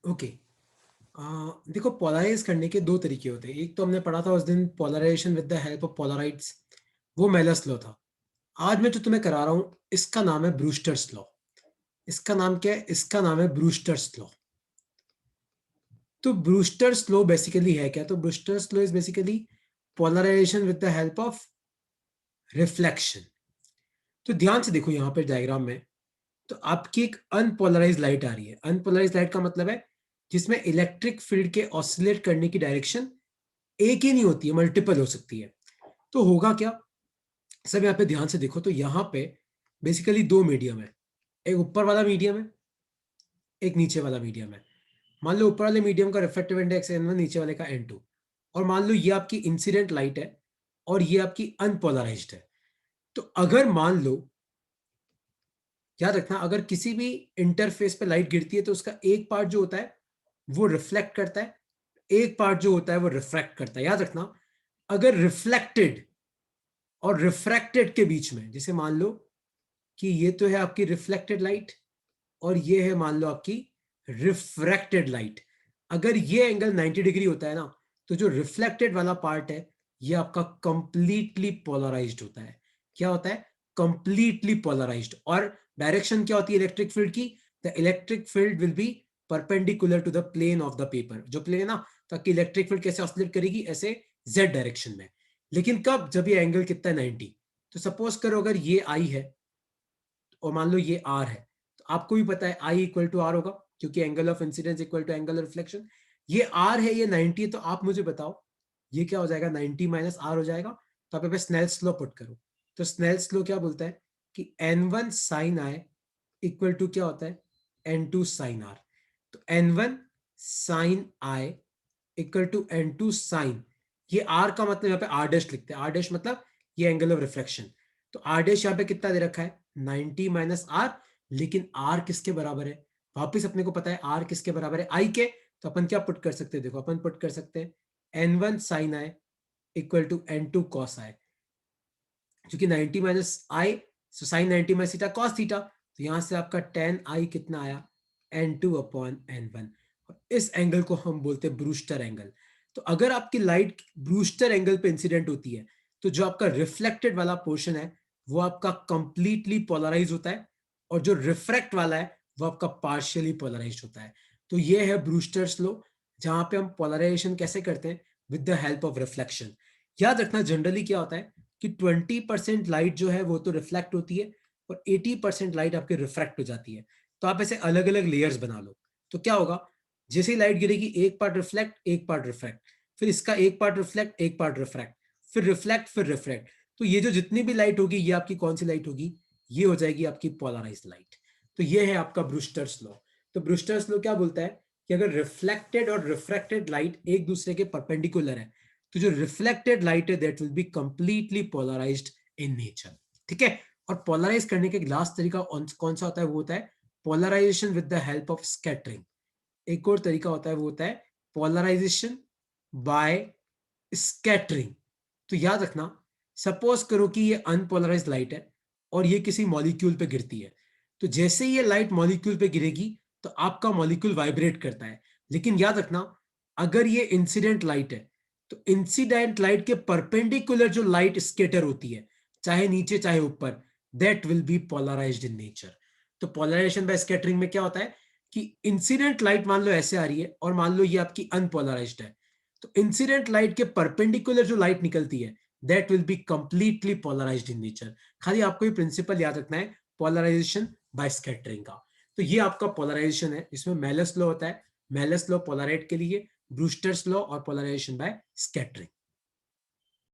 Okay. देखो, polarise करने के दो तरीके होते हैं। एक तो हमने पढ़ा था उस दिन, polarization with the help of polaroids, वो मेलस लॉ था। आज मैं जो तुम्हें करा रहा हूं, इसका नाम है ब्रूस्टर्स लॉ। इसका नाम क्या है? इसका नाम है ब्रूस्टर्स लॉ। तो ब्रूस्टर्स लॉ बेसिकली है क्या? तो Brewster's law is basically polarization with the help of reflection. तो ध्यान से देखो यहां पर डायग्राम में, तो आपकी एक अनपोलराइज लाइट आ रही है। अनपोलराइज लाइट का मतलब है जिसमें इलेक्ट्रिक फील्ड के ऑसिलेट करने की डायरेक्शन एक ही नहीं होती है, मल्टीपल हो सकती है। तो होगा क्या? सब यहाँ पे ध्यान से देखो, तो यहाँ पे बेसिकली दो मीडियम है। एक ऊपर वाला मीडियम है, एक नीचे वाला मीडियम है। मान लो ऊपर वाले मीडियम का रिफ्लेक्टिव इंडेक्स N1, नीचे वाले का N2। और मान लो ये आपकी इंसिडेंट लाइट है और ये आपकी अनपोलराइज्ड है। तो अगर मान लो, याद रखना, अगर किसी भी इंटरफेस पे लाइट गिरती है तो उसका एक पार्ट जो होता है वो रिफ्लेक्ट करता है, एक पार्ट जो होता है वो रिफ्रैक्ट करता है। याद रखना, अगर रिफ्लेक्टेड और रिफ्रैक्टेड के बीच में, जैसे मान लो कि ये तो है आपकी रिफ्लेक्टेड लाइट और ये है मान लो आपकी रिफ्रैक्टेड लाइट। अगर ये एंगल 90 डिग्री होता है ना, तो जो रिफ्लेक्टेड वाला पार्ट है ये आपका कंप्लीटली पोलराइज्ड होता है। क्या होता है? Completely polarised. और डायरेक्शन क्या होती है इलेक्ट्रिक फील्ड की? The electric field will be perpendicular to the plane of the paper. जो प्लेन है ना, ताकि इलेक्ट्रिक फील्ड कैसे ऑसिलेट करेगी? ऐसे जेड डायरेक्शन में। लेकिन कब? जब ये एंगल कितना है, 90। तो सपोज करो अगर ये आई है और मान लो ये आर है, तो आपको भी पता है आई इक्वल टू आर होगा, क्योंकि angle of incidence equal to angle of reflection. ये आर है, ये 90 है, तो आप मुझे बताओ ये क्या हो जाएगा? 90 माइनस आर हो जाएगा। तो आप यहाँ पे स्नेल्स लॉ पुट करो। तो स्नेल्स लॉ क्या बोलता है कि N1 sine I equal to क्या होता है? N2 sign R. तो N1 sine I equal to N2 sine, ये आर का मतलब यहाँ पे आर डैश लिखते हैं। आर डैश मतलब ये एंगल ऑफ रिफ्लेक्शन। तो आर डैश यहाँ पे कितना दे रखा है? 90 माइनस आर। लेकिन आर किसके बराबर है? वापिस अपने को पता है आर किसके बराबर है? आई के। तो अपन क्या पुट कर सकते हैं? देखो, अपन पुट कर सकते हैं N1 sine I equal to N2 cos i. क्योंकि 90 minus i, so sine 90 minus theta cos theta. तो यहां से आपका टेन आई कितना आया? N2 upon N1। और इस एंगल को हम बोलते हैं ब्रूस्टर एंगल। तो अगर आपकी लाइट ब्रूस्टर एंगल पे इंसिडेंट होती है, तो जो आपका रिफ्लेक्टेड वाला पोर्शन है वो आपका कंप्लीटली पोलराइज होता है, और जो रिफ्रैक्ट वाला है वो आपका पार्शियली पोलराइज होता है। तो ये है ब्रूस्टर्स लॉ, जहां पे हम पोलराइजेशन कैसे करते हैं? With the help of reflection. याद रखना, जनरली क्या होता है कि 20% लाइट जो है वो तो रिफ्लेक्ट होती है और 80% लाइट आपके रिफ्रैक्ट हो जाती है। तो आप ऐसे अलग अलग लेयर्स बना लो। तो क्या होगा? जैसे ही लाइट गिरेगी, एक पार्ट रिफ्लेक्ट, एक पार्ट रिफ्रैक्ट, फिर इसका एक पार्ट रिफ्लेक्ट, एक पार्ट रिफ्रैक्ट, फिर रिफ्लेक्ट, फिर रिफ्रैक्ट। तो ये जो जितनी भी लाइट होगी, ये आपकी कौन सी लाइट होगी? ये हो जाएगी आपकी पोलराइज लाइट। तो ये है आपका ब्रूस्टर्स लॉ। तो ब्रूस्टर्स लॉ क्या बोलता है कि अगर रिफ्लेक्टेड और रिफ्रैक्टेड लाइट एक दूसरे के परपेंडिकुलर है, तो जो रिफ्लेक्टेड लाइट है that will be completely polarised in nature. ठीक है? और पोलराइज करने का लास्ट तरीका कौन सा होता है? वो होता है polarisation with the help of scattering. एक और तरीका होता है, वो होता है पोलराइजेशन बाय स्कैटरिंग। तो याद रखना, सपोज करो कि ये अनपोलराइज लाइट है और ये किसी मॉलिक्यूल पे गिरती है। तो जैसे ये लाइट मॉलिक्यूल पे गिरेगी तो आपका मॉलिक्यूल वाइब्रेट करता है। लेकिन याद रखना, अगर ये इंसिडेंट लाइट है तो इंसिडेंट लाइट के परपेंडिकुलर जो लाइट स्केटर होती है, चाहे नीचे चाहे ऊपर, that will be polarised in nature. तो पोलराइजेशन बाय स्कैटरिंग में क्या होता है कि इंसिडेंट लाइट मान लो ऐसे आ रही है और मान लो ये आपकी अनपोलराइज्ड है, तो इंसिडेंट लाइट के परपेंडिकुलर जो लाइट निकलती है that will be completely polarised in nature. खाली आपको ये प्रिंसिपल याद रखना है, पोलराइजेशन बाय स्कैटरिंग का। तो ये आपका पोलराइजेशन है, इसमें मेलस लॉ होता है। मेलस लॉ पोलराइट के लिए, ब्रूस्टर्स लॉ और पोलराइजेशन बाय स्कैटरिंग।